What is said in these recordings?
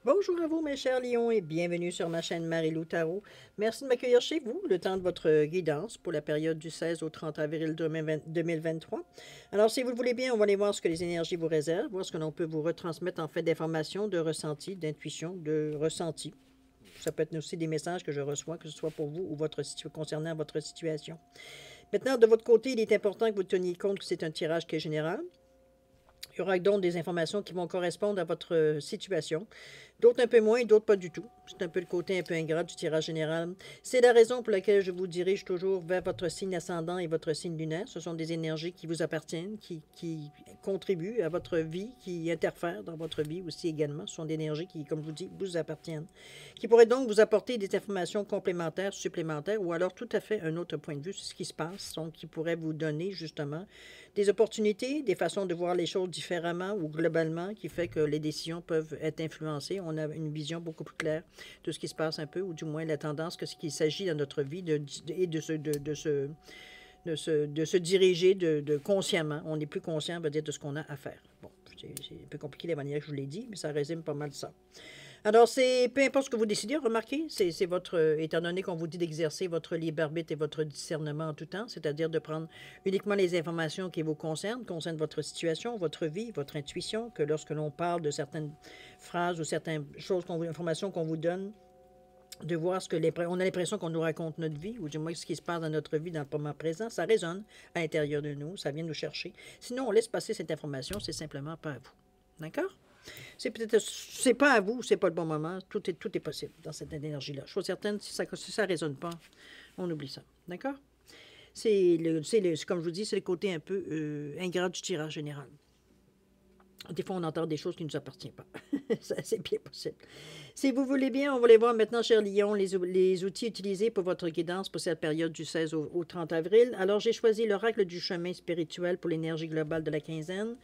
Bonjour à vous, mes chers lions, et bienvenue sur ma chaîne Marie-Lou Tarot. Merci de m'accueillir chez vous, le temps de votre guidance pour la période du 16 au 30 avril 2023. Alors, si vous le voulez bien, on va aller voir ce que les énergies vous réservent, voir ce que l'on peut vous retransmettre en fait d'informations, de ressentis, d'intuition, de ressentis. Ça peut être aussi des messages que je reçois, que ce soit pour vous ou concernant votre situation. Maintenant, de votre côté, il est important que vous teniez compte que c'est un tirage qui est général. Il y aura donc des informations qui vont correspondre à votre situation. D'autres un peu moins, d'autres pas du tout. C'est un peu le côté un peu ingrat du tirage général. C'est la raison pour laquelle je vous dirige toujours vers votre signe ascendant et votre signe lunaire. Ce sont des énergies qui vous appartiennent, qui contribuent à votre vie, qui interfèrent dans votre vie aussi également. Ce sont des énergies qui, comme je vous dis, vous appartiennent. Qui pourraient donc vous apporter des informations complémentaires, supplémentaires, ou alors tout à fait un autre point de vue sur ce qui se passe. Donc, qui pourrait vous donner justement des opportunités, des façons de voir les choses différemment ou globalement, qui fait que les décisions peuvent être influencées. On a une vision beaucoup plus claire de ce qui se passe un peu, ou du moins la tendance que ce qu'il s'agit dans notre vie et de se diriger consciemment. On est plus conscient, on va dire, de ce qu'on a à faire. Bon, c'est un peu compliqué la manière que je vous l'ai dit, mais ça résume pas mal ça. Alors, c'est peu importe ce que vous décidez, remarquez, c'est votre, étant donné qu'on vous dit d'exercer votre libre arbitre et votre discernement en tout temps, c'est-à-dire de prendre uniquement les informations qui vous concernent votre situation, votre vie, votre intuition, que lorsque l'on parle de certaines phrases ou certaines choses, informations qu'on vous donne, de voir ce que on a l'impression qu'on nous raconte notre vie, ou du moins ce qui se passe dans notre vie dans le moment présent, ça résonne à l'intérieur de nous, ça vient nous chercher. Sinon, on laisse passer cette information, c'est simplement pas à vous. D'accord? C'est pas à vous, c'est pas le bon moment. Tout est possible dans cette énergie-là. Chose certaine, si ça ne résonne pas, on oublie ça. D'accord? Comme je vous dis, c'est le côté un peu ingrat du tirage général. Des fois, on entend des choses qui ne nous appartiennent pas. C'est bien possible. Si vous voulez bien, on va les voir maintenant, cher Lion, les outils utilisés pour votre guidance pour cette période du 16 au 30 avril. Alors, j'ai choisi l'oracle du chemin spirituel pour l'énergie globale de la quinzaine.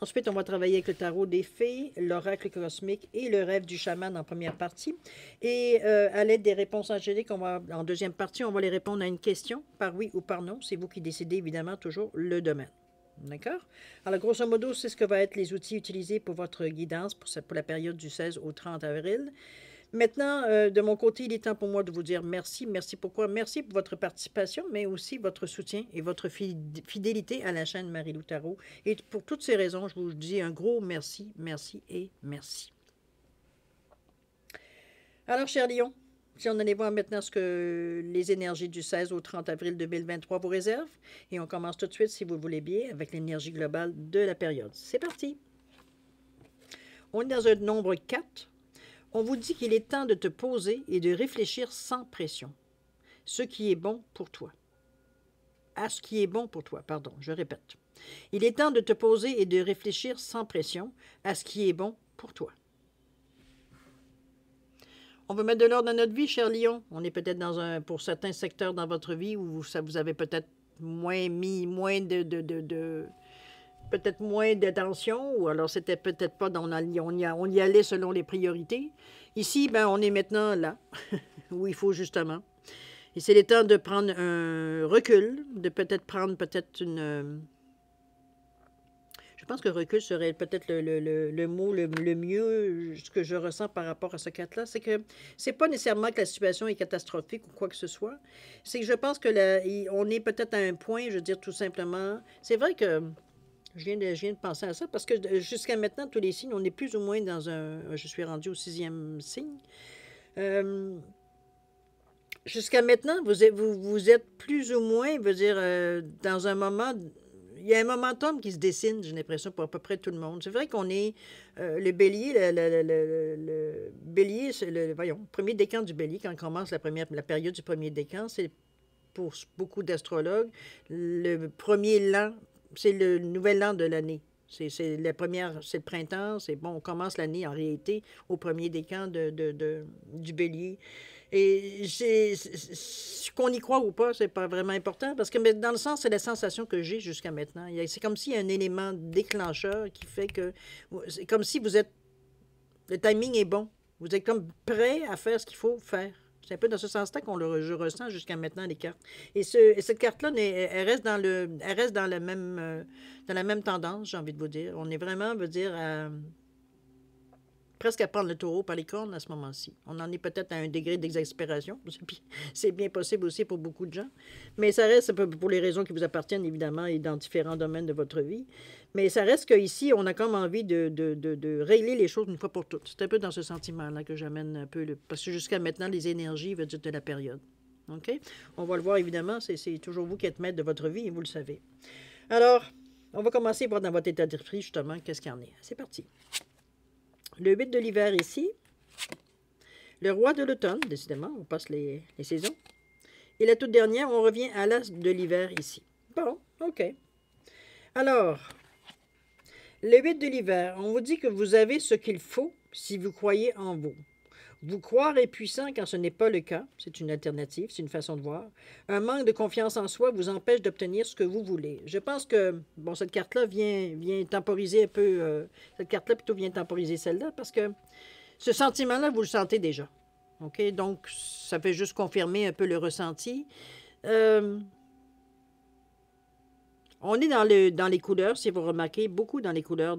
Ensuite, on va travailler avec le tarot des fées, l'oracle cosmique et le rêve du chaman en première partie. Et à l'aide des réponses angéliques, en deuxième partie, on va les répondre à une question, par oui ou par non. C'est vous qui décidez, évidemment, toujours le domaine. D'accord? Alors, grosso modo, c'est ce que vont être les outils utilisés pour votre guidance pour la période du 16 au 30 avril. Maintenant, de mon côté, il est temps pour moi de vous dire merci. Merci pourquoi? Merci pour votre participation, mais aussi votre soutien et votre fidélité à la chaîne Marie-Lou Tarot. Et pour toutes ces raisons, je vous dis un gros merci, merci et merci. Alors, cher Lion, si on allait voir maintenant ce que les énergies du 16 au 30 avril 2023 vous réservent, et on commence tout de suite, si vous le voulez bien, avec l'énergie globale de la période. C'est parti! On est dans un nombre 4. On vous dit qu'il est temps de te poser et de réfléchir sans pression. Ce qui est bon pour toi. À ce qui est bon pour toi, pardon, je répète. Il est temps de te poser et de réfléchir sans pression à ce qui est bon pour toi. On veut mettre de l'ordre dans notre vie, cher Lion. On est peut-être pour certains secteurs dans votre vie où vous avez peut-être peut-être moins d'attention, ou alors c'était peut-être pas, on y allait selon les priorités. Ici, ben, on est maintenant là, où il faut justement. Et c'est le temps de prendre un recul, de peut-être prendre une... Je pense que recul serait peut-être le mot le mieux, ce que je ressens par rapport à ce cas-là, c'est que c'est pas nécessairement que la situation est catastrophique ou quoi que ce soit, c'est que je pense que on est peut-être à un point, je veux dire tout simplement, c'est vrai que je viens de penser à ça parce que jusqu'à maintenant, tous les signes, on est plus ou moins dans un... Je suis rendu au 6e signe. Jusqu'à maintenant, vous êtes plus ou moins, je veux dire, dans un moment... Il y a un momentum qui se dessine, j'ai l'impression, pour à peu près tout le monde. C'est vrai qu'on est le bélier, le bélier, c'est le premier décan du bélier, quand commence la période du premier décan, c'est pour beaucoup d'astrologues, le premier l'an, c'est le nouvel an de l'année. C'est le printemps, c'est bon, on commence l'année en réalité au premier décan du bélier. Et qu'on y croit ou pas, c'est pas vraiment important, parce que mais dans le sens, c'est la sensation que j'ai jusqu'à maintenant. C'est comme s'il y a un élément déclencheur qui fait que c'est comme si le timing est bon. Vous êtes comme prêt à faire ce qu'il faut faire. C'est un peu dans ce sens-là je ressens jusqu'à maintenant les cartes. Et cette carte-là, elle reste dans la même tendance, j'ai envie de vous dire. On est vraiment, veut dire, presque à prendre le taureau par les cornes à ce moment-ci. On en est peut-être à un degré d'exaspération. C'est bien possible aussi pour beaucoup de gens. Mais ça reste pour les raisons qui vous appartiennent, évidemment, et dans différents domaines de votre vie. Mais ça reste qu'ici, on a comme envie de régler les choses une fois pour toutes. C'est un peu dans ce sentiment-là que j'amène un peu. Parce que jusqu'à maintenant, les énergies veulent dire de la période. OK? On va le voir, évidemment. C'est toujours vous qui êtes maître de votre vie et vous le savez. Alors, on va commencer par dans votre état d'esprit, justement, qu'est-ce qu'il y en est. C'est parti. Le 8 de l'hiver ici. Le roi de l'automne, décidément, on passe les saisons. Et la toute dernière, on revient à l'as de l'hiver ici. Bon, OK. Alors, le 8 de l'hiver, on vous dit que vous avez ce qu'il faut si vous croyez en vous. Vous croire est puissant quand ce n'est pas le cas. C'est une alternative, c'est une façon de voir. Un manque de confiance en soi vous empêche d'obtenir ce que vous voulez. Je pense que, bon, cette carte-là vient temporiser un peu... cette carte-là plutôt vient temporiser celle-là parce que ce sentiment-là, vous le sentez déjà. OK? Donc, ça fait juste confirmer un peu le ressenti. On est dans les couleurs, si vous remarquez, beaucoup dans les couleurs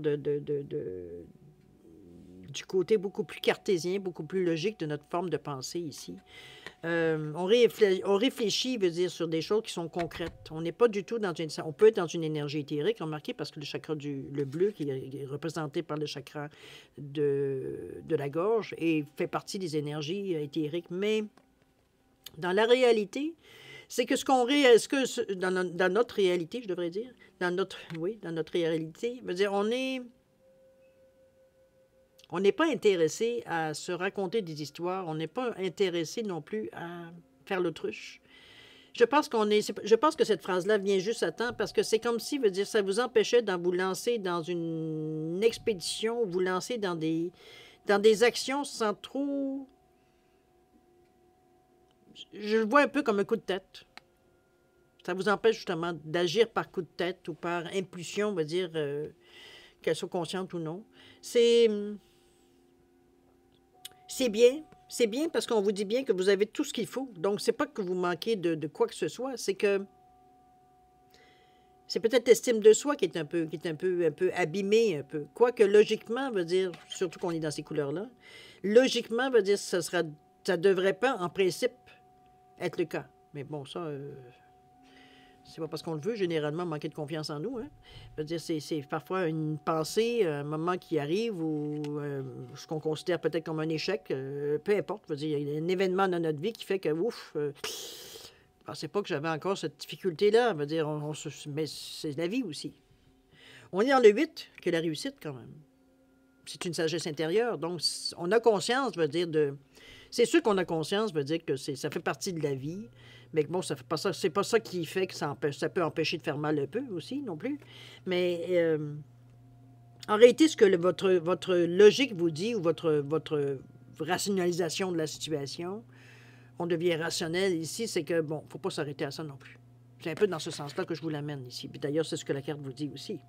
du côté beaucoup plus cartésien, beaucoup plus logique de notre forme de pensée ici. On réfléchit, veut dire, sur des choses qui sont concrètes. On n'est pas du tout dans une... On peut être dans une énergie éthérique, remarquez, parce que le chakra le bleu, qui est représenté par le chakra de la gorge, et fait partie des énergies éthériques. Mais dans la réalité, c'est que dans notre réalité, je devrais dire, dans notre réalité, veut dire, on n'est pas intéressé à se raconter des histoires. On n'est pas intéressé non plus à faire l'autruche. Je pense que cette phrase-là vient juste à temps parce que c'est comme si, veut dire, ça vous empêchait de vous lancer dans une expédition, vous lancer dans des actions sans trop... Je le vois un peu comme un coup de tête. Ça vous empêche justement d'agir par coup de tête ou par impulsion, on va dire, qu'elle soit consciente ou non. C'est bien parce qu'on vous dit bien que vous avez tout ce qu'il faut. Donc, c'est pas que vous manquez de quoi que ce soit, c'est que c'est peut-être l'estime de soi qui est un peu abîmée, un peu. Quoique, logiquement, veut dire, surtout qu'on est dans ces couleurs-là, logiquement, veut dire, ça devrait pas, en principe, être le cas. Mais bon, ça, c'est pas parce qu'on le veut, généralement, manquer de confiance en nous. Hein. Je veux dire, c'est parfois une pensée, un moment qui arrive ou ce qu'on considère peut-être comme un échec, peu importe. Je veux dire, il y a un événement dans notre vie qui fait que, ouf, je pensais pas que j'avais encore cette difficulté-là. Je veux dire, mais c'est la vie aussi. On est dans le 8, que la réussite, quand même. C'est une sagesse intérieure. Donc, on a conscience, veut dire, c'est sûr qu'on a conscience, veut dire que ça fait partie de la vie. Mais bon, ça fait pas ça, c'est pas ça qui fait que ça peut empêcher de faire mal un peu aussi, non plus. Mais en réalité, ce que votre logique vous dit ou votre rationalisation de la situation, on devient rationnel ici, c'est que, bon, faut pas s'arrêter à ça non plus. C'est un peu dans ce sens-là que je vous l'amène ici. Puis d'ailleurs, c'est ce que la carte vous dit aussi.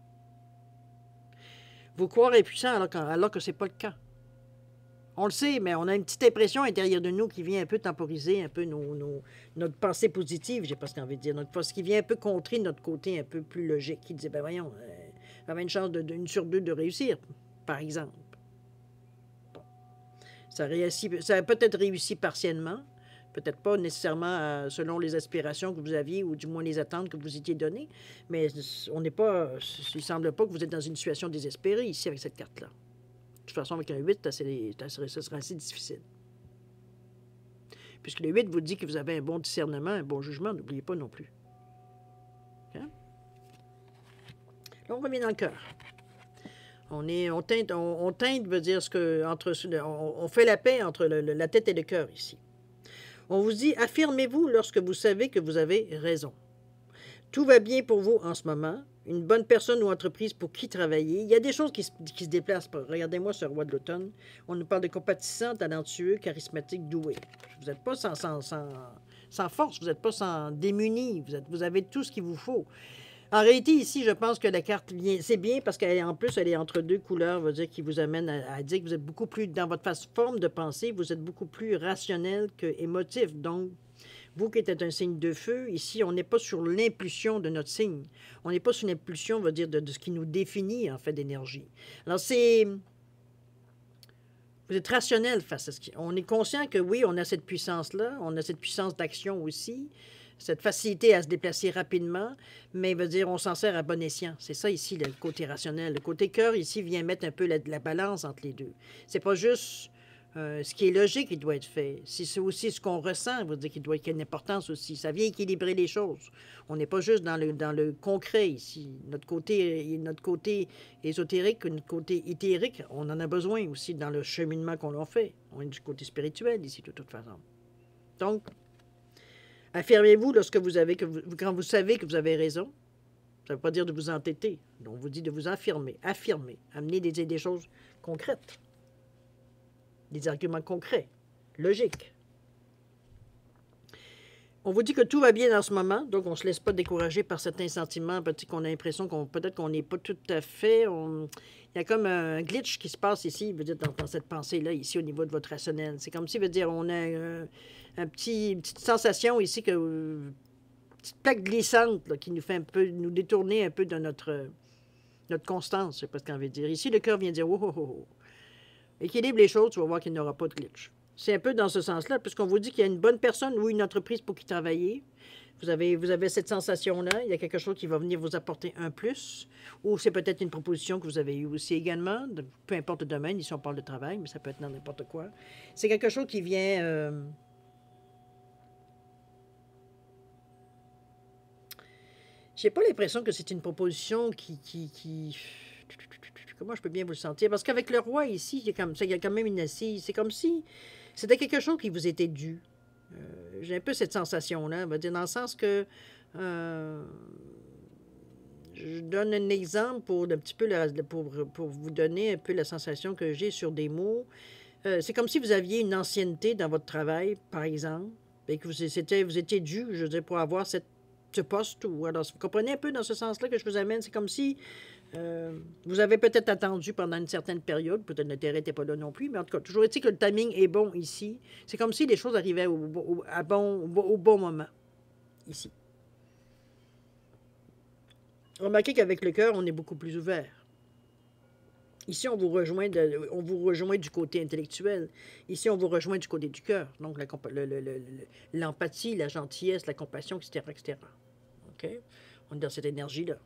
Vous croire est puissant alors que c'est pas le cas. On le sait, mais on a une petite impression intérieure de nous qui vient un peu temporiser un peu notre pensée positive, j'ai pas ce qu'on veut dire, ce qui vient un peu contrer notre côté un peu plus logique, qui dit, ben voyons, on avait une chance d'une sur deux de réussir, par exemple. Bon. Ça a peut-être réussi partiellement, peut-être pas nécessairement selon les aspirations que vous aviez, ou du moins les attentes que vous étiez données, mais il semble pas que vous êtes dans une situation désespérée ici avec cette carte-là. De toute façon, avec un 8, ça sera assez difficile. Puisque le 8 vous dit que vous avez un bon discernement, un bon jugement, n'oubliez pas non plus. Hein? Là, on revient dans le cœur. On teinte, veut dire, on fait la paix entre la tête et le cœur ici. On vous dit, affirmez-vous lorsque vous savez que vous avez raison. Tout va bien pour vous en ce moment. Une bonne personne ou entreprise pour qui travailler. Il y a des choses qui se déplacent. Regardez-moi ce roi de l'automne. On nous parle de compatissant, talentueux, charismatique, doué. Vous n'êtes pas sans force, vous n'êtes pas sans démuni. Vous avez tout ce qu'il vous faut. En réalité, ici, je pense que la carte vient... C'est bien parce qu'elle est en plus, elle est entre deux couleurs, veut dire, qui vous amène à dire que vous êtes beaucoup plus... Dans votre forme de pensée, vous êtes beaucoup plus rationnel que émotif. Donc, vous qui êtes un signe de feu, ici, on n'est pas sur l'impulsion de notre signe. On n'est pas sur l'impulsion, on va dire, de ce qui nous définit, en fait, d'énergie. Alors, c'est... Vous êtes rationnel face à ce qui... On est conscient que oui, on a cette puissance-là, on a cette puissance d'action aussi, cette facilité à se déplacer rapidement, mais veut dire on s'en sert à bon escient. C'est ça ici, le côté rationnel. Le côté cœur ici vient mettre un peu la balance entre les deux. C'est pas juste ce qui est logique qui doit être fait. C'est aussi ce qu'on ressent, veut dire qu'il doit y avoir une importance aussi. Ça vient équilibrer les choses. On n'est pas juste dans le concret ici. Notre côté ésotérique, notre côté éthérique, on en a besoin aussi dans le cheminement qu'on en fait. On est du côté spirituel ici, de toute façon. Donc, affirmez-vous lorsque quand vous savez que vous avez raison. Ça ne veut pas dire de vous entêter. On vous dit de vous affirmer, amener des choses concrètes. Des arguments concrets, logiques. On vous dit que tout va bien en ce moment, donc on ne se laisse pas décourager par certains sentiments, peut-être qu'on a l'impression peut-être qu'on n'est pas tout à fait... Il y a comme un glitch qui se passe ici, veut dire, dans cette pensée-là, ici, au niveau de votre rationnel. C'est comme si, veut dire, on a une petite sensation ici, une petite plaque glissante là, qui nous fait un peu, nous détourner un peu de notre constance, je ne sais pas ce qu'on veut dire. Ici, le cœur vient dire « Oh, oh, oh. » Équilibre les choses, tu vas voir qu'il n'y aura pas de glitch. C'est un peu dans ce sens-là, puisqu'on vous dit qu'il y a une bonne personne ou une entreprise pour qui travailler. Vous avez cette sensation-là. Il y a quelque chose qui va venir vous apporter un plus. Ou c'est peut-être une proposition que vous avez eue aussi également. Peu importe le domaine, ici on parle de travail, mais ça peut être dans n'importe quoi. C'est quelque chose qui vient... J'ai pas l'impression que c'est une proposition qui... Comment je peux bien vous le sentir? Parce qu'avec le roi ici, il y a quand même une assise. C'est comme si c'était quelque chose qui vous était dû. J'ai un peu cette sensation-là. Dans le sens que... je donne un exemple pour un petit peu pour vous donner un peu la sensation que j'ai sur des mots. C'est comme si vous aviez une ancienneté dans votre travail, par exemple, et que vous étiez dû, je veux dire, pour avoir ce poste. Alors, vous comprenez un peu dans ce sens-là que je vous amène? C'est comme si... vous avez peut-être attendu pendant une certaine période, peut-être l'intérêt n'était pas là non plus, mais en tout cas, toujours est-il que le timing est bon ici. C'est comme si les choses arrivaient au bon moment, ici. Remarquez qu'avec le cœur, on est beaucoup plus ouvert. Ici, on vous rejoint du côté intellectuel. Ici, on vous rejoint du côté du cœur. Donc, l'empathie, la gentillesse, la compassion, etc., etc. OK? On est dans cette énergie-là.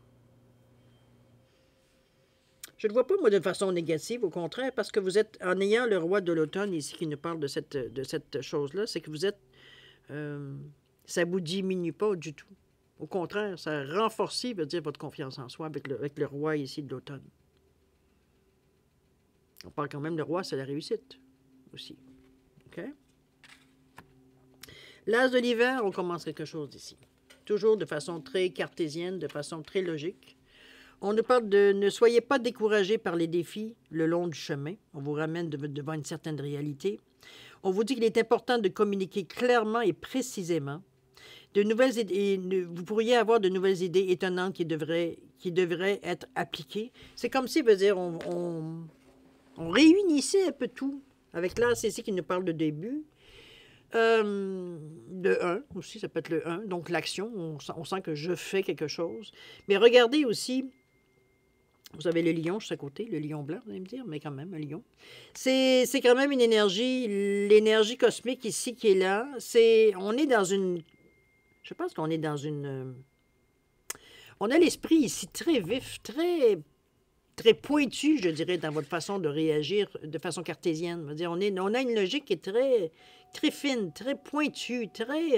Je ne le vois pas, moi, de façon négative, au contraire, parce que vous êtes, en ayant le roi de l'automne ici qui nous parle de cette chose-là, c'est que vous êtes, ça ne vous diminue pas du tout. Au contraire, ça renforce, veut dire, votre confiance en soi avec le roi ici de l'automne. On parle quand même, le roi, c'est la réussite aussi. OK? L'as de l'hiver, on commence quelque chose ici. Toujours de façon très cartésienne, de façon très logique. On nous parle de ne soyez pas découragés par les défis le long du chemin. On vous ramène devant une certaine réalité. On vous dit qu'il est important de communiquer clairement et précisément. De nouvelles idées, vous pourriez avoir de nouvelles idées étonnantes qui devraient être appliquées. C'est comme si, veut dire, on réunissait un peu tout. Avec là, c'est ici qui nous parle de début. Le 1 aussi, ça peut être le 1. Donc l'action, on sent que je fais quelque chose. Mais regardez aussi, vous avez le lion juste à côté, le lion blanc, vous allez me dire, mais quand même, un lion. C'est quand même une énergie, l'énergie cosmique ici qui est là. On est dans une... Je pense qu'on est dans une... on a l'esprit ici très vif, très pointu, je dirais, dans votre façon de réagir de façon cartésienne. Je veux dire, on a une logique qui est très fine, très pointue, très...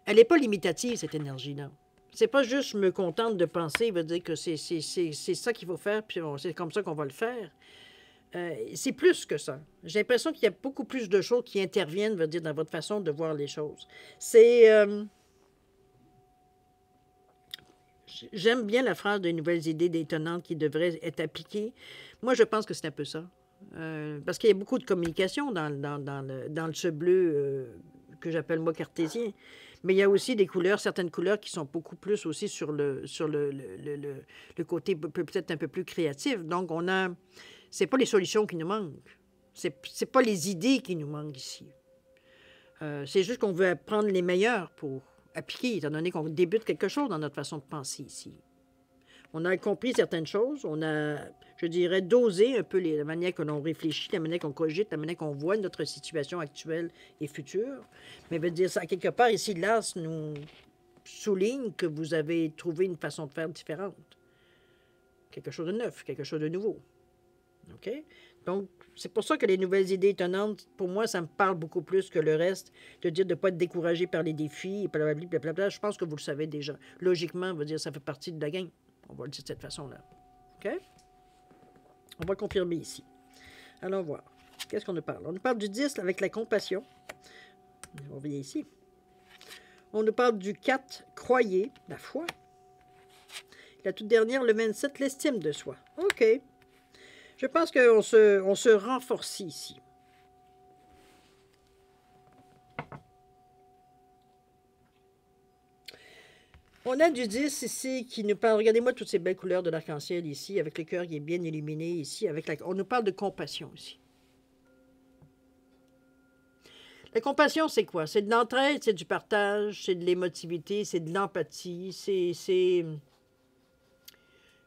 elle n'est pas limitative, cette énergie-là. C'est pas juste je me contente de penser, veut dire que c'est ça qu'il faut faire, puis c'est comme ça qu'on va le faire. C'est plus que ça. J'ai l'impression qu'il y a beaucoup plus de choses qui interviennent, veut dire, dans votre façon de voir les choses. J'aime bien la phrase de nouvelles idées étonnantes qui devraient être appliquées. Moi, je pense que c'est un peu ça. Parce qu'il y a beaucoup de communication dans ce bleu que j'appelle moi cartésien. Mais il y a aussi des couleurs, certaines couleurs qui sont beaucoup plus aussi sur le côté peut-être un peu plus créatif. Donc, c'est pas les solutions qui nous manquent. C'est pas les idées qui nous manquent ici. C'est juste qu'on veut apprendre les meilleures pour appliquer, étant donné qu'on débute quelque chose dans notre façon de penser ici. On a compris certaines choses. On a, je dirais, dosé un peu la manière que l'on réfléchit, la manière qu'on cogite, la manière qu'on voit notre situation actuelle et future. Mais veut dire ça, quelque part, ici, l'as nous souligne que vous avez trouvé une façon de faire différente. Quelque chose de neuf, quelque chose de nouveau. OK? Donc, c'est pour ça que les nouvelles idées étonnantes, pour moi, ça me parle beaucoup plus que le reste, de dire de ne pas être découragé par les défis, et blablabla, blablabla. Je pense que vous le savez déjà. Logiquement, veut dire ça fait partie de la game. On va le dire de cette façon-là. OK? On va confirmer ici. Allons voir. Qu'est-ce qu'on nous parle? On nous parle du 10 avec la compassion. On revient ici. On nous parle du 4, croyez, la foi. La toute dernière, le 27, l'estime de soi. OK. Je pense qu'on se renforce ici. On a du 10 ici qui nous parle, regardez-moi toutes ces belles couleurs de l'arc-en-ciel ici, avec le cœur qui est bien illuminé ici, on nous parle de compassion ici. La compassion, c'est quoi? C'est de l'entraide, c'est du partage, c'est de l'émotivité, c'est de l'empathie, c'est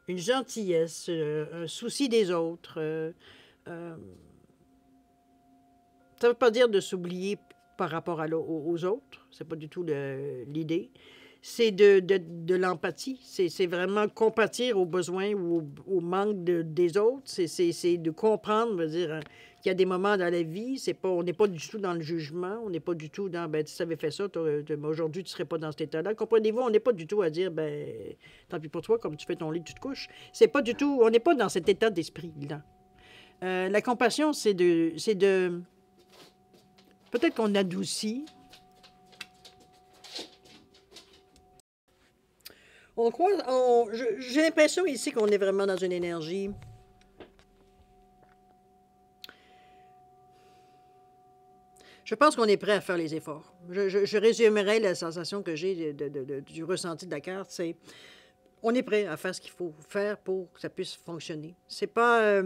une gentillesse, un souci des autres. Ça ne veut pas dire de s'oublier par rapport aux autres, c'est pas du tout l'idée. C'est de l'empathie, c'est vraiment compatir aux besoins ou au manque des autres, c'est de comprendre, veut dire, qu'il y a des moments dans la vie, on n'est pas du tout dans le jugement, on n'est pas du tout dans, ben, tu savais fait ça, aujourd'hui, tu ne serais pas dans cet état-là. Comprenez-vous, on n'est pas du tout à dire, ben, tant pis pour toi, comme tu fais ton lit, tu te couches. C'est pas du tout, on n'est pas dans cet état d'esprit-là. La compassion, c'est de peut-être qu'on adoucit. J'ai l'impression ici qu'on est vraiment dans une énergie. Je pense qu'on est prêt à faire les efforts. Je résumerai la sensation que j'ai du ressenti de la carte, c'est on est prêt à faire ce qu'il faut faire pour que ça puisse fonctionner. C'est pas...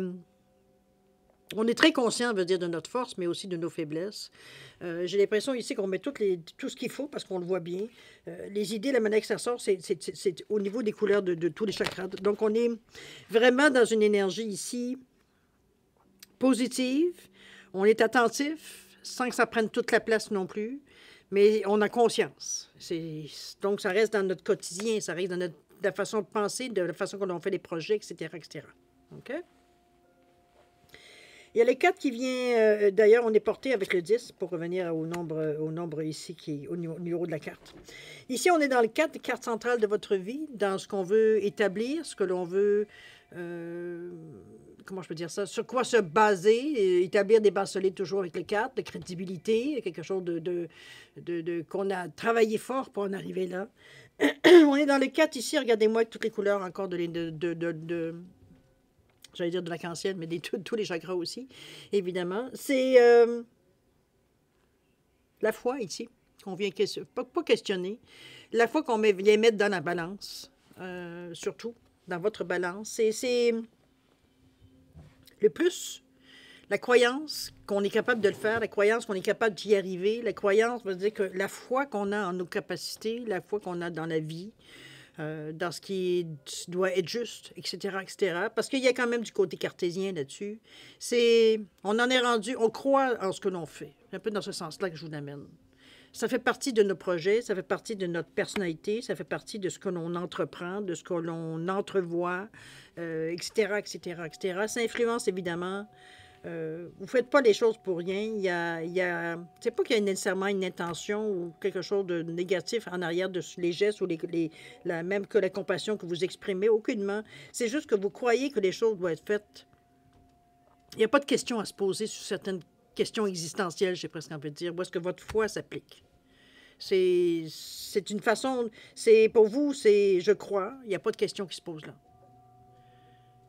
on est très conscient, veut dire, de notre force, mais aussi de nos faiblesses. J'ai l'impression ici qu'on met tout ce qu'il faut parce qu'on le voit bien. Les idées, la manière que ça sort, c'est au niveau des couleurs de tous les chakras. Donc, on est vraiment dans une énergie ici positive. On est attentif, sans que ça prenne toute la place non plus, mais on a conscience. Donc, ça reste dans notre quotidien, ça reste dans la façon de penser, de la façon dont on fait des projets, etc., etc. OK? Il y a le 4 qui vient, d'ailleurs, on est porté avec le 10 pour revenir au nombre ici qui est au numéro de la carte. Ici, on est dans le 4, carte centrale de votre vie, dans ce qu'on veut établir, ce que l'on veut, comment je peux dire ça, sur quoi se baser, établir des bases solides toujours avec le 4, de crédibilité, quelque chose qu'on a travaillé fort pour en arriver là. On est dans le 4 ici, regardez-moi avec toutes les couleurs encore j'allais dire de l'arc-en-ciel, mais tous les chakras aussi, évidemment. C'est la foi ici, qu'on vient pas questionner. La foi qu'on vient mettre dans la balance, surtout, dans votre balance. C'est le plus, la croyance qu'on est capable de le faire, la croyance qu'on est capable d'y arriver, la croyance veut dire que la foi qu'on a en nos capacités, la foi qu'on a dans la vie, dans ce qui doit être juste, etc., etc. Parce qu'il y a quand même du côté cartésien là-dessus. On en est rendu, on croit en ce que l'on fait. C'est un peu dans ce sens-là que je vous l'amène. Ça fait partie de nos projets, ça fait partie de notre personnalité, ça fait partie de ce que l'on entreprend, de ce que l'on entrevoit, etc., etc., etc. Ça influence évidemment. Vous ne faites pas les choses pour rien. C'est pas qu'il y a nécessairement une intention ou quelque chose de négatif en arrière de les gestes ou même que la compassion que vous exprimez, aucunement. C'est juste que vous croyez que les choses doivent être faites. Il n'y a pas de question à se poser sur certaines questions existentielles, j'ai presque envie de dire. Où est-ce que votre foi s'applique? C'est une façon... Pour vous, je crois. Il n'y a pas de question qui se pose là.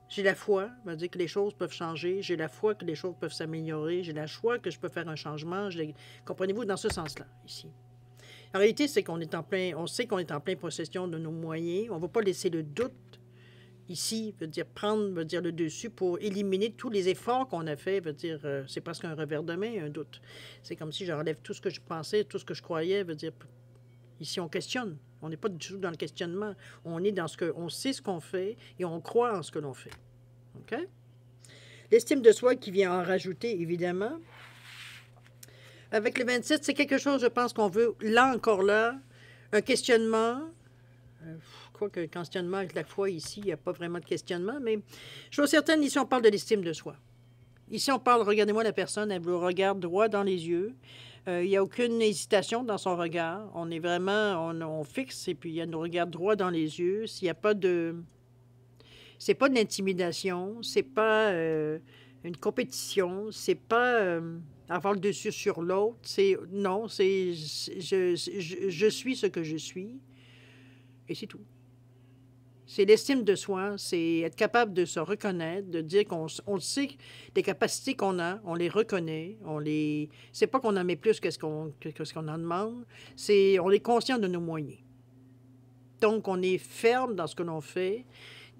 J'ai la foi, ça veut dire que les choses peuvent changer. J'ai la foi que les choses peuvent s'améliorer. J'ai la foi que je peux faire un changement. Comprenez-vous, dans ce sens-là, ici. La réalité, c'est qu'on est en plein, on sait qu'on est en pleine possession de nos moyens. On ne va pas laisser le doute ici, veut dire le dessus pour éliminer tous les efforts qu'on a fait. Veut dire, c'est presque un revers de main, un doute. C'est comme si j'enlève tout ce que je pensais, tout ce que je croyais. Veut dire, ici, on questionne. On n'est pas du tout dans le questionnement. On est dans ce que, on sait ce qu'on fait et on croit en ce que l'on fait. OK? L'estime de soi qui vient en rajouter, évidemment. Avec le 27, c'est quelque chose, je pense, qu'on veut, là encore là, un questionnement. Je crois qu'un questionnement avec la foi ici, il n'y a pas vraiment de questionnement, mais je suis certaine, ici, on parle de l'estime de soi. Ici, on parle, regardez-moi la personne, elle vous regarde droit dans les yeux. Il n'y a aucune hésitation dans son regard. On est vraiment, on fixe et puis elle nous regarde droit dans les yeux. S'il n'y a pas de... C'est pas de l'intimidation, c'est pas une compétition, c'est pas avoir le dessus sur l'autre. C'est non, c'est je suis ce que je suis et c'est tout. C'est l'estime de soi, c'est être capable de se reconnaître, de dire qu'on on sait, les capacités qu'on a, on les reconnaît, on les... C'est pas qu'on en met plus que ce qu'on en demande, c'est on est conscient de nos moyens. Donc, on est ferme dans ce que l'on fait,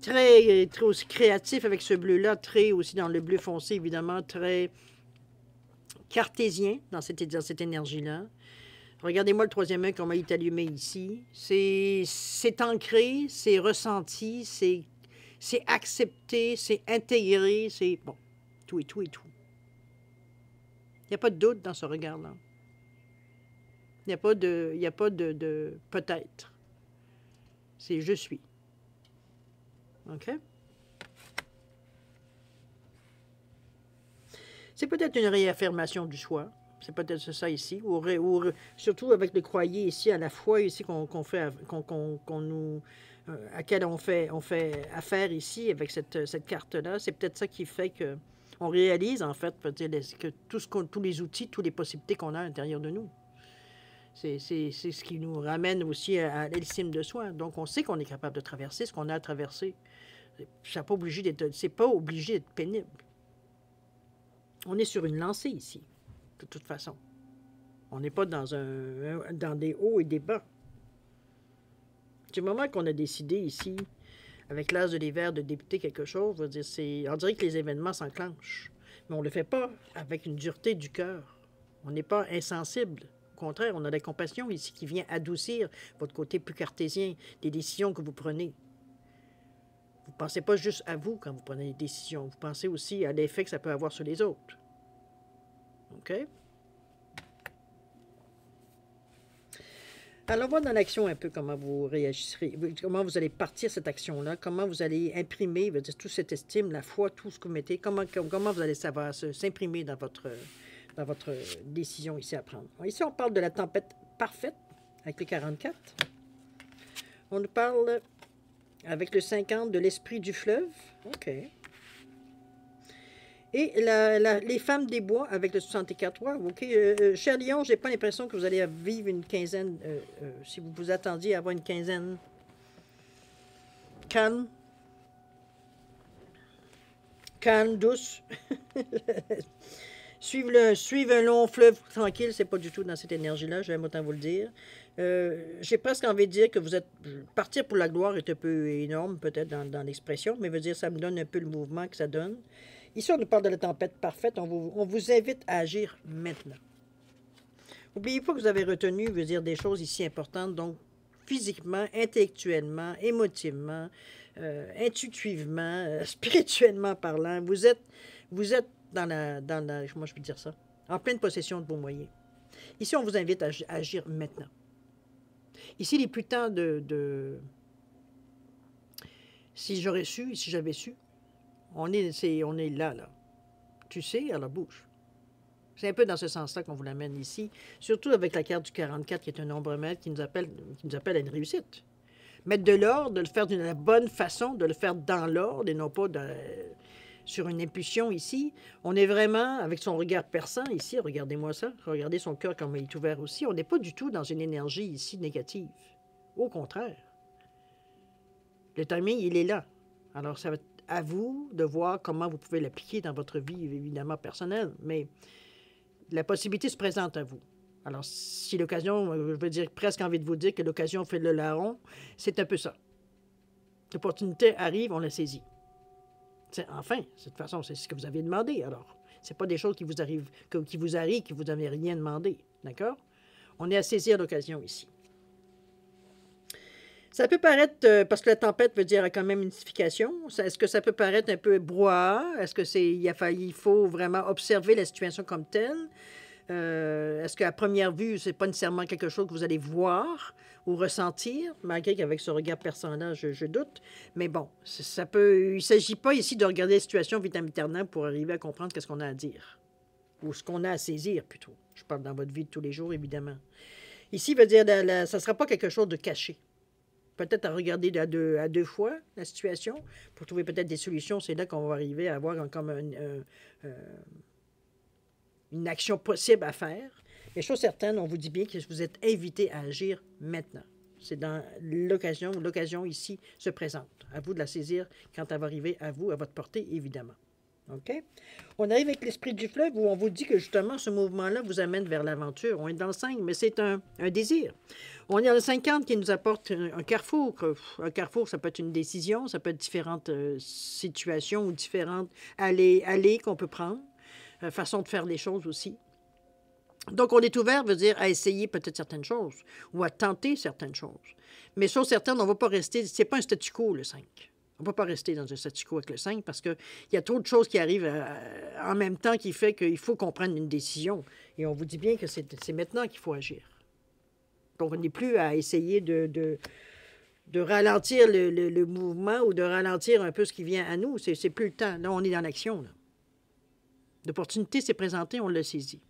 très aussi créatif avec ce bleu-là, très aussi dans le bleu foncé, évidemment, très cartésien dans cette énergie-là. Regardez-moi le troisième œil, comment il est allumé ici. C'est ancré, c'est ressenti, c'est accepté, c'est intégré, c'est... Bon, tout et tout et tout. Il n'y a pas de doute dans ce regard-là. Il n'y a pas de peut-être. C'est je suis. OK? C'est peut-être une réaffirmation du choix. C'est peut-être ça ici. Ou surtout avec le croyez ici, à la foi ici qu'on fait, qu'on nous, à laquelle on fait affaire ici avec cette carte-là. C'est peut-être ça qui fait que on réalise, en fait, peut-être que tous les outils, toutes les possibilités qu'on a à l'intérieur de nous. C'est ce qui nous ramène aussi à l'estime de soi. Donc, on sait qu'on est capable de traverser ce qu'on a à traverser. C'est pas obligé d'être pénible. On est sur une lancée ici, de toute façon. On n'est pas dans des hauts et des bas. Du moment qu'on a décidé ici, avec l'as de l'hiver, de débuter quelque chose, on dirait que les événements s'enclenchent. Mais on ne le fait pas avec une dureté du cœur. On n'est pas insensible. Au contraire, on a la compassion ici qui vient adoucir votre côté plus cartésien, des décisions que vous prenez. Vous ne pensez pas juste à vous quand vous prenez des décisions. Vous pensez aussi à l'effet que ça peut avoir sur les autres. OK? Alors, on va dans l'action un peu comment vous réagirez, comment vous allez partir cette action-là, comment vous allez imprimer, toute cette estime, la foi, tout ce que vous mettez, comment vous allez savoir s'imprimer dans votre décision ici à prendre. Ici, on parle de la tempête parfaite avec les 44. On nous parle avec le 50 de l'esprit du fleuve. OK. Et les femmes des bois avec le 64. Wow, OK. Cher Lion, j'ai pas l'impression que vous allez vivre une quinzaine, si vous vous attendiez à avoir une quinzaine calme, douce. Suivre un long fleuve tranquille, c'est pas du tout dans cette énergie-là, je vais autant vous le dire. J'ai presque envie de dire que vous êtes... Partir pour la gloire est un peu énorme, peut-être, dans l'expression, mais veut dire ça me donne un peu le mouvement que ça donne. Ici, on nous parle de la tempête parfaite. On vous invite à agir maintenant. N'oubliez pas que vous avez retenu, veut dire, des choses ici importantes, donc physiquement, intellectuellement, émotivement, intuitivement, spirituellement parlant. Vous êtes dans la... Comment je peux dire ça? En pleine possession de vos moyens. Ici, on vous invite à agir maintenant. Ici, il n'est plus temps de... Si j'avais su, on est là. Tu sais, alors bouge. C'est un peu dans ce sens-là qu'on vous l'amène ici, surtout avec la carte du 44 qui est un nombre-mètre qui nous appelle à une réussite. Mettre de l'ordre, de le faire de la bonne façon, de le faire dans l'ordre et non pas sur une impulsion ici. On est vraiment, avec son regard perçant ici, regardez-moi ça, regardez son cœur comme il est ouvert aussi, on n'est pas du tout dans une énergie ici négative. Au contraire. Le timing, il est là. Alors, ça va être à vous de voir comment vous pouvez l'appliquer dans votre vie, évidemment, personnelle, mais la possibilité se présente à vous. Alors, si l'occasion, je veux dire, presque envie de vous dire que l'occasion fait le larron, c'est un peu ça. L'opportunité arrive, on la saisit. Enfin, de toute façon, c'est ce que vous avez demandé, alors. Ce n'est pas des choses qui vous arrivent, que vous n'avez rien demandé, d'accord? On est à saisir l'occasion ici. Ça peut paraître, parce que la tempête veut dire quand même une signification, est-ce que ça peut paraître un peu brouhaha? Est-ce que il faut vraiment observer la situation comme telle? Est-ce qu'à première vue, c'est pas nécessairement quelque chose que vous allez voir ou ressentir, malgré qu'avec ce regard personnel, je doute. Mais bon, ça peut. Il ne s'agit pas ici de regarder la situation vitamitairement pour arriver à comprendre qu'est-ce qu'on a à dire. Ou ce qu'on a à saisir, plutôt. Je parle dans votre vie de tous les jours, évidemment. Ici, veut dire, ça ne sera pas quelque chose de caché. Peut-être à regarder à deux fois la situation pour trouver peut-être des solutions. C'est là qu'on va arriver à avoir comme une action possible à faire. Mais chose certaine, on vous dit bien que vous êtes invité à agir maintenant. C'est dans l'occasion, l'occasion ici se présente. À vous de la saisir quand elle va arriver à vous, à votre portée, évidemment. OK? On arrive avec l'esprit du fleuve où on vous dit que justement ce mouvement-là vous amène vers l'aventure. On est dans le 5, mais c'est un désir. On est dans le 50 qui nous apporte un carrefour. Un carrefour, ça peut être une décision, ça peut être différentes situations ou différentes allées qu'on peut prendre, façon de faire les choses aussi. Donc, on est ouvert, veut dire, à essayer peut-être certaines choses ou à tenter certaines choses. Mais chose certaine, on ne va pas rester, c'est pas un statu quo, le 5. On ne va pas rester dans un statu quo avec le 5 parce qu'il y a trop de choses qui arrivent en même temps qui fait qu'il faut qu'on prenne une décision. Et on vous dit bien que c'est maintenant qu'il faut agir. Donc, on n'est plus à essayer de ralentir le mouvement ou de ralentir un peu ce qui vient à nous. C'est plus le temps. Là, on est dans l'action. L'opportunité s'est présentée, on l'a saisie.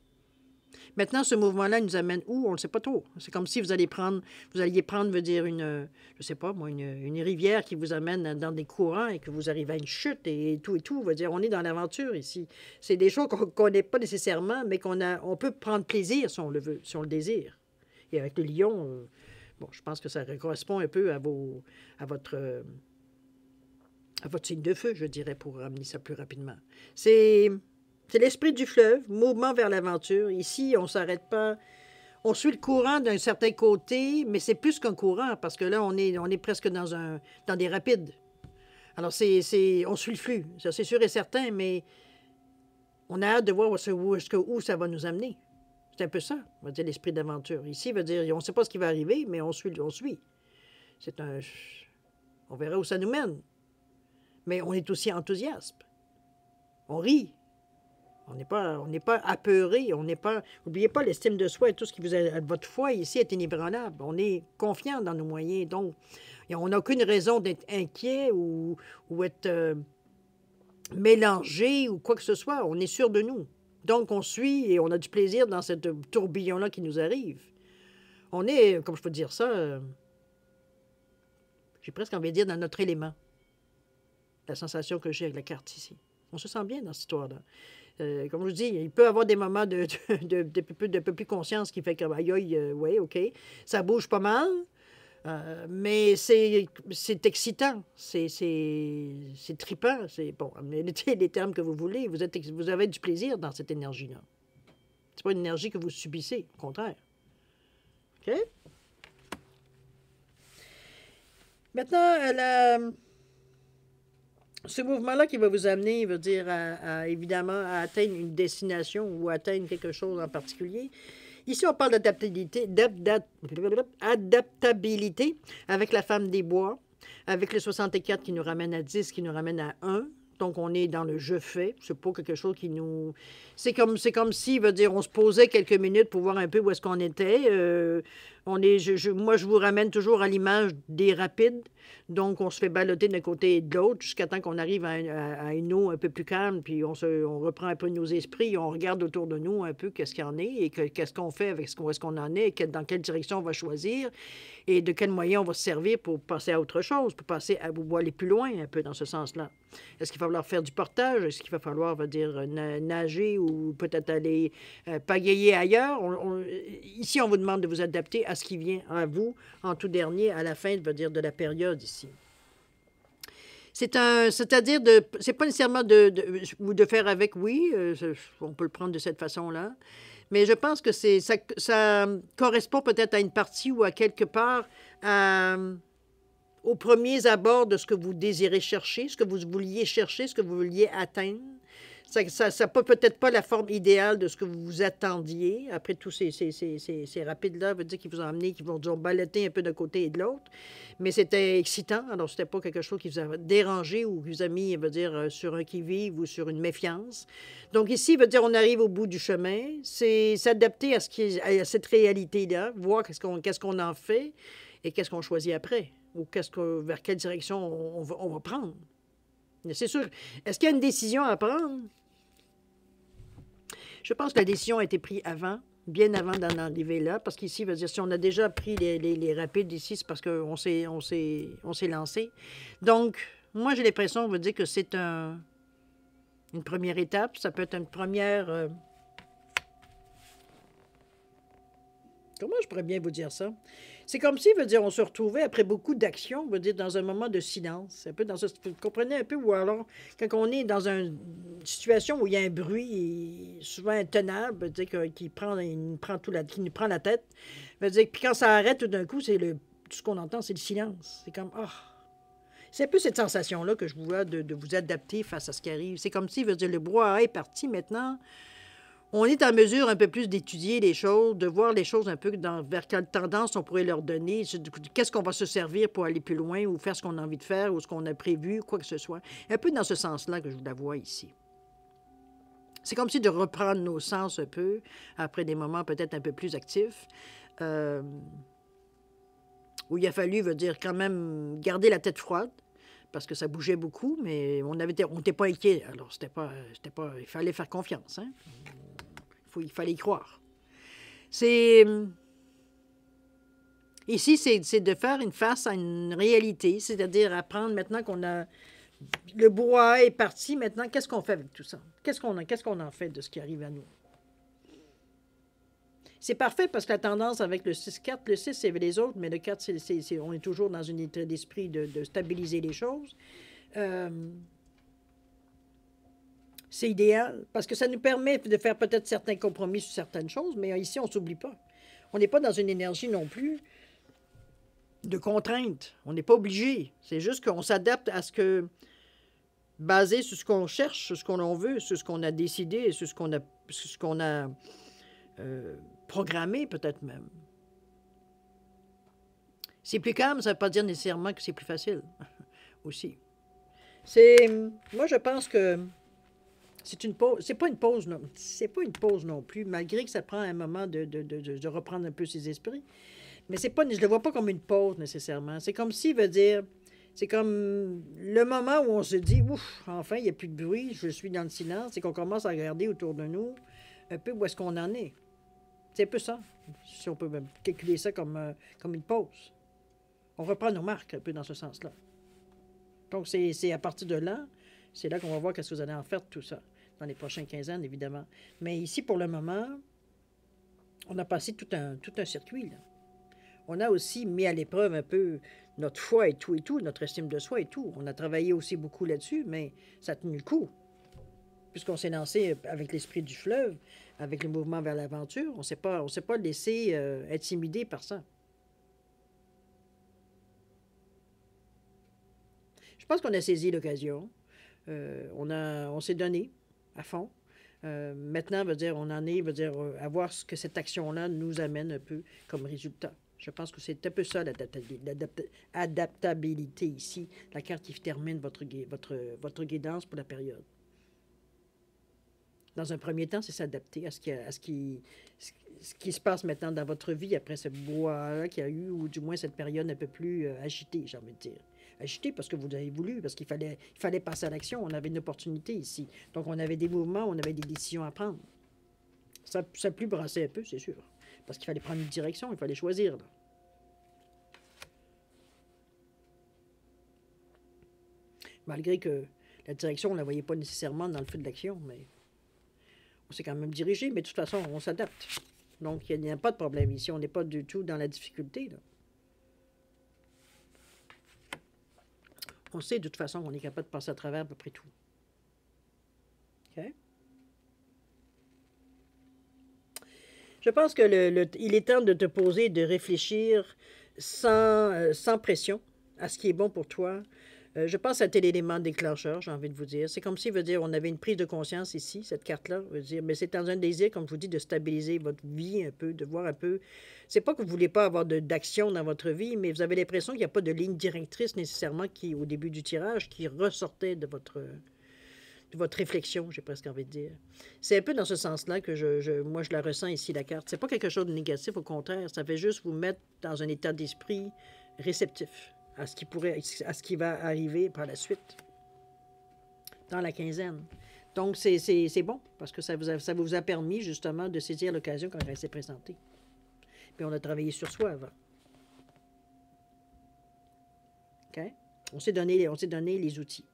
Maintenant, ce mouvement-là nous amène où? On ne le sait pas trop. C'est comme si vous alliez prendre, veut dire, je sais pas moi, une rivière qui vous amène dans des courants et que vous arrivez à une chute et tout. Veut dire, on est dans l'aventure ici. C'est des choses qu'on ne connaît pas nécessairement, mais on peut prendre plaisir si on le veut, si on le désire. Et avec le lion, bon, je pense que ça correspond un peu à votre signe de feu, je dirais, pour ramener ça plus rapidement. C'est l'esprit du fleuve, mouvement vers l'aventure. Ici, on ne s'arrête pas. On suit le courant d'un certain côté, mais c'est plus qu'un courant, parce que là, on est presque dans des rapides. Alors, on suit le flux, ça c'est sûr et certain, mais on a hâte de voir où ça va nous amener. C'est un peu ça, on va dire, l'esprit d'aventure. Ici, veut dire, on ne sait pas ce qui va arriver, mais on suit. On verra où ça nous mène. Mais on est aussi enthousiaste. On rit. On n'est pas apeuré, n'oubliez pas l'estime de soi et tout ce qui vous a, votre foi ici est inébranlable. On est confiant dans nos moyens, donc on n'a aucune raison d'être inquiet ou être mélangé ou quoi que ce soit. On est sûr de nous. Donc on suit et on a du plaisir dans ce tourbillon-là qui nous arrive. On est, comme je peux dire ça, j'ai presque envie de dire dans notre élément. La sensation que j'ai avec la carte ici. On se sent bien dans cette histoire-là. Comme je vous dis, il peut y avoir des moments de peu plus conscience qui fait que, aïe, oui, OK, ça bouge pas mal, mais c'est excitant, c'est trippant, c'est bon, mettez les termes que vous voulez, vous avez du plaisir dans cette énergie-là. C'est pas une énergie que vous subissez, au contraire. OK? Maintenant, ce mouvement-là qui va vous amener, veut dire, évidemment, à atteindre une destination ou atteindre quelque chose en particulier. Ici, on parle d'adaptabilité avec la femme des bois, avec le 64 qui nous ramène à 10, qui nous ramène à 1. Donc, on est dans le « je fais ». C'est pas quelque chose qui nous... C'est comme si, veut dire, on se posait quelques minutes pour voir un peu où est-ce qu'on était. Moi, je vous ramène toujours à l'image des rapides. Donc, on se fait balloter d'un côté et de l'autre jusqu'à temps qu'on arrive à une eau un peu plus calme, puis on reprend un peu nos esprits, on regarde autour de nous un peu qu'est-ce qu'il y en est et qu'est-ce qu'on fait avec où est-ce qu'on en est, et dans quelle direction on va choisir et de quels moyens on va se servir pour passer à autre chose, pour passer à aller plus loin un peu dans ce sens-là. Est-ce qu'il va falloir faire du portage? Est-ce qu'il va falloir, nager ou peut-être aller pagayer ailleurs? Ici, on vous demande de vous adapter à ce qui vient à vous en tout dernier, à la fin, de la période ici. C'est-à-dire, c'est pas nécessairement de faire avec, oui, on peut le prendre de cette façon-là, mais je pense que ça correspond peut-être à une partie ou à quelque part aux premiers abords de ce que vous désirez chercher, ce que vous vouliez chercher, ce que vous vouliez atteindre. Ça n'a peut-être pas la forme idéale de ce que vous vous attendiez. Après tous ces rapides-là, veut dire qu'ils vous ont amené, qu'ils vont dire balloter un peu d'un côté et de l'autre. Mais c'était excitant. Alors, c'était pas quelque chose qui vous a dérangé ou qui vous a mis, veut dire, sur un qui-vive ou sur une méfiance. Donc, ici, veut dire, on arrive au bout du chemin. C'est s'adapter à cette réalité-là, voir qu'est-ce qu'on en fait et qu'est-ce qu'on choisit après. Ou vers quelle direction on va prendre. Mais c'est sûr. Est-ce qu'il y a une décision à prendre? Je pense que la décision a été prise avant, bien avant d'en arriver là, parce qu'ici, veut dire, si on a déjà pris les rapides ici, c'est parce qu'on s'est lancé. Donc, moi, j'ai l'impression, veut dire que c'est une première étape. Ça peut être une première... comment je pourrais bien vous dire ça? C'est comme si, veut dire, on se retrouvait après beaucoup d'actions, veut dire, dans un moment de silence. Un peu dans ce, vous comprenez un peu? Ou alors, quand on est dans une situation où il y a un bruit souvent intenable, veut dire, qui nous prend la tête, veut dire, puis quand ça arrête tout d'un coup, tout ce qu'on entend, c'est le silence. C'est comme, ah! C'est un peu cette sensation-là que je vois de vous adapter face à ce qui arrive. C'est comme si, veut dire, le brouhaha est parti maintenant. On est en mesure un peu plus d'étudier les choses, de voir les choses un peu vers quelle tendance on pourrait leur donner, qu'est-ce qu'on va se servir pour aller plus loin ou faire ce qu'on a envie de faire ou ce qu'on a prévu, quoi que ce soit. Un peu dans ce sens-là que je la vois ici. C'est comme si de reprendre nos sens un peu, après des moments peut-être un peu plus actifs, où il a fallu, veut dire, quand même garder la tête froide, parce que ça bougeait beaucoup, mais on n'était pas inquiet. Alors, il fallait faire confiance, hein? Il fallait y croire. Ici, c'est de faire une face à une réalité, c'est-à-dire apprendre maintenant qu'on a... Le bois est parti, maintenant, qu'est-ce qu'on fait avec tout ça? Qu'est-ce qu'on en fait de ce qui arrive à nous? C'est parfait parce que la tendance avec le 6-4, le 6, c'est les autres, mais le 4, on est toujours dans un état d'esprit de stabiliser les choses. C'est idéal parce que ça nous permet de faire peut-être certains compromis sur certaines choses, mais ici, on ne s'oublie pas. On n'est pas dans une énergie non plus de contrainte. On n'est pas obligé. C'est juste qu'on s'adapte à ce que, basé sur ce qu'on cherche, sur ce qu'on veut, sur ce qu'on a décidé, sur ce qu'on a programmé peut-être même. C'est plus calme, ça ne veut pas dire nécessairement que c'est plus facile aussi. Moi, je pense que c'est une pause. C'est pas une pause, non. C'est pas une pause non plus, malgré que ça prend un moment de reprendre un peu ses esprits. Mais c'est pas, je le vois pas comme une pause nécessairement. C'est comme si, veut dire, c'est comme le moment où on se dit, ouf, enfin, il n'y a plus de bruit, je suis dans le silence, et qu'on commence à regarder autour de nous un peu où est-ce qu'on en est. C'est un peu ça, si on peut même calculer ça comme une pause. On reprend nos marques un peu dans ce sens-là. Donc, c'est à partir de là, c'est là qu'on va voir qu'est-ce que vous allez en faire de tout ça, dans les prochaines 15 ans, évidemment. Mais ici, pour le moment, on a passé tout un circuit, là. On a aussi mis à l'épreuve un peu notre foi et tout, notre estime de soi et tout. On a travaillé aussi beaucoup là-dessus, mais ça a tenu le coup. Puisqu'on s'est lancé avec l'esprit du fleuve, avec le mouvement vers l'aventure, on ne s'est pas laissé intimider par ça. Je pense qu'on a saisi l'occasion. On s'est donné à fond. Maintenant, on en est, à voir ce que cette action-là nous amène un peu comme résultat. Je pense que c'est un peu ça, l'adaptabilité ici, la carte qui termine votre guidance pour la période. Dans un premier temps, c'est s'adapter à ce qui se passe maintenant dans votre vie après ce bois-là qu'il y a eu, ou du moins cette période un peu plus agitée, j'ai envie de dire. Agitée parce que vous avez voulu, parce qu'il fallait passer à l'action. On avait une opportunité ici. Donc, on avait des mouvements, on avait des décisions à prendre. Ça a pu brasser un peu, c'est sûr. Parce qu'il fallait prendre une direction, il fallait choisir, là. Malgré que la direction, on ne la voyait pas nécessairement dans le feu de l'action, mais on s'est quand même dirigé, mais de toute façon, on s'adapte. Donc, il n'y a pas de problème ici. On n'est pas du tout dans la difficulté, là. On sait de toute façon qu'on est capable de passer à travers à peu près tout. OK? Je pense que il est temps de te poser, de réfléchir sans pression à ce qui est bon pour toi. Je pense à tel élément déclencheur, j'ai envie de vous dire. C'est comme si, veut dire, on avait une prise de conscience ici, cette carte-là, veut dire, mais c'est dans un désir, comme je vous dis, de stabiliser votre vie un peu, de voir un peu. C'est pas que vous voulez pas avoir d'action dans votre vie, mais vous avez l'impression qu'il n'y a pas de ligne directrice nécessairement qui, au début du tirage, qui ressortait de votre réflexion, j'ai presque envie de dire. C'est un peu dans ce sens-là que moi, je la ressens ici, la carte. C'est pas quelque chose de négatif, au contraire. Ça fait juste vous mettre dans un état d'esprit réceptif à ce qui va arriver par la suite, dans la quinzaine. Donc, c'est bon, parce que ça vous a permis, justement, de saisir l'occasion quand elle s'est présentée. Puis on a travaillé sur soi avant. OK? On s'est donné les outils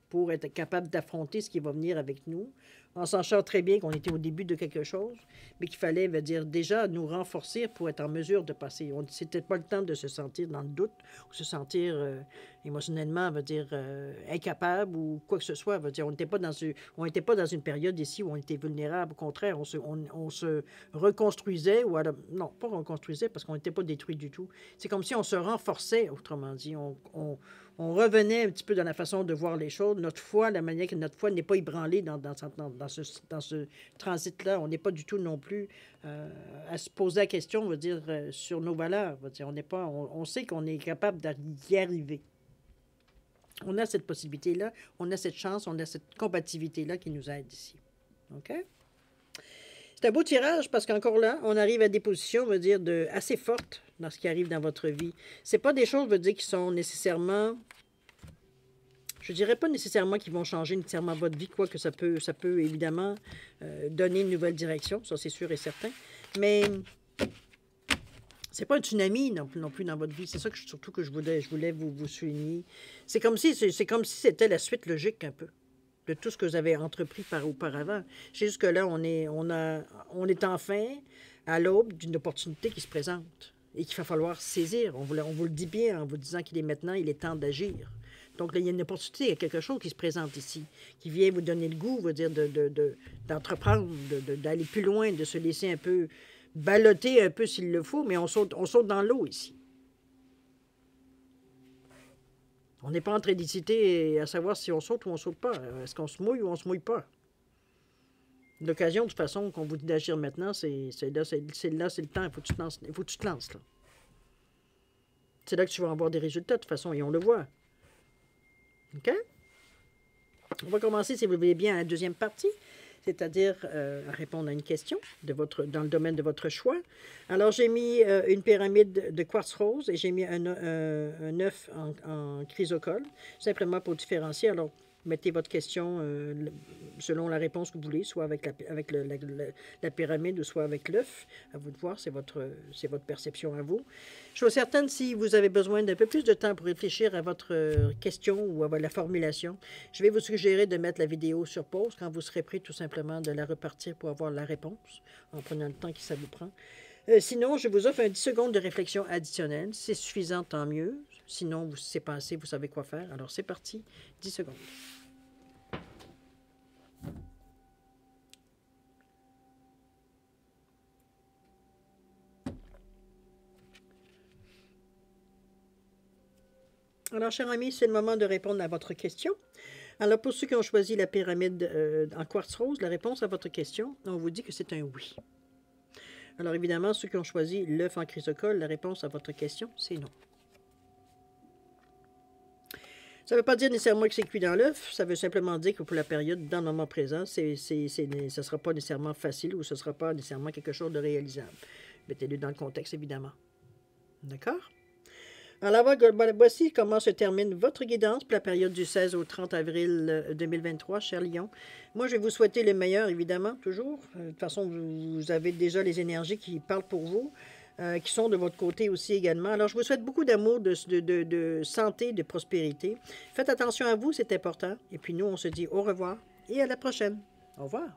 pour être capable d'affronter ce qui va venir avec nous, en sachant très bien qu'on était au début de quelque chose, mais qu'il fallait, veut dire, déjà nous renforcer pour être en mesure de passer. C'était pas le temps de se sentir dans le doute, ou se sentir émotionnellement, veut dire, incapable, ou quoi que ce soit. Veut dire, on n'était pas dans une période ici où on était vulnérable. Au contraire, on se reconstruisait, ou alors, non, pas reconstruisait, parce qu'on n'était pas détruit du tout. C'est comme si on se renforçait, autrement dit. On revenait un petit peu dans la façon de voir les choses. Notre foi, la manière que notre foi n'est pas ébranlée dans ce transit-là. On n'est pas du tout non plus à se poser la question, on va dire, sur nos valeurs. On va dire, on sait qu'on est capable d'y arriver. On a cette possibilité-là, on a cette chance, on a cette combativité-là qui nous aide ici. OK? C'est un beau tirage parce qu'encore là, on arrive à des positions, on va dire, assez fortes dans ce qui arrive dans votre vie. C'est pas des choses, je veux dire, qui sont nécessairement... Je dirais pas nécessairement qu'ils vont changer nécessairement votre vie, quoique ça peut évidemment donner une nouvelle direction, ça c'est sûr et certain. Mais c'est pas un tsunami non plus dans votre vie. C'est ça surtout que je voulais vous souligner. C'est comme si c'était la suite logique un peu de tout ce que vous avez entrepris auparavant. Jusque-là, on est enfin à l'aube d'une opportunité qui se présente et qu'il va falloir saisir. On vous le dit bien en vous disant il est temps d'agir. Donc, là, il y a une opportunité, il y a quelque chose qui se présente ici, qui vient vous donner le goût, veut dire, d'entreprendre, d'aller plus loin, de se laisser un peu balloter un peu s'il le faut, mais on saute dans l'eau ici. On n'est pas en train d'hésiter à savoir si on saute ou on ne saute pas. Est-ce qu'on se mouille ou on ne se mouille pas? L'occasion, de toute façon, qu'on vous dit d'agir maintenant, c'est le temps, il faut que tu te lances. Là. C'est là que tu vas avoir des résultats, de toute façon, et on le voit. OK? On va commencer, si vous le voulez bien, à la deuxième partie, c'est-à-dire à répondre à une question dans le domaine de votre choix. Alors, j'ai mis une pyramide de quartz rose et j'ai mis un œuf en chrysocole, simplement pour différencier. Alors, mettez votre question selon la réponse que vous voulez, soit avec la pyramide ou soit avec l'œuf. À vous de voir, c'est votre perception à vous. Je suis certaine, si vous avez besoin d'un peu plus de temps pour réfléchir à votre question ou à la formulation, je vais vous suggérer de mettre la vidéo sur pause quand vous serez prêt tout simplement de la repartir pour avoir la réponse, en prenant le temps que ça vous prend. Sinon, je vous offre un 10 secondes de réflexion additionnelle. Si c'est suffisant, tant mieux. Sinon, c'est passé, vous savez quoi faire. Alors, c'est parti. 10 secondes. Alors, chers amis, c'est le moment de répondre à votre question. Alors, pour ceux qui ont choisi la pyramide en quartz rose, la réponse à votre question, on vous dit que c'est un oui. Alors, évidemment, ceux qui ont choisi l'œuf en chrysocole, la réponse à votre question, c'est non. Ça ne veut pas dire nécessairement que c'est cuit dans l'œuf, ça veut simplement dire que pour la période, dans le moment présent, ce ne sera pas nécessairement facile ou ce ne sera pas nécessairement quelque chose de réalisable. Mettez-le dans le contexte, évidemment. D'accord? Alors, voici comment se termine votre guidance pour la période du 16 au 30 avril 2023, cher Lion. Moi, je vais vous souhaiter le meilleur, évidemment, toujours. De toute façon, vous avez déjà les énergies qui parlent pour vous. Qui sont de votre côté aussi également. Alors, je vous souhaite beaucoup d'amour, de santé, de prospérité. Faites attention à vous, c'est important. Et puis nous, on se dit au revoir et à la prochaine. Au revoir.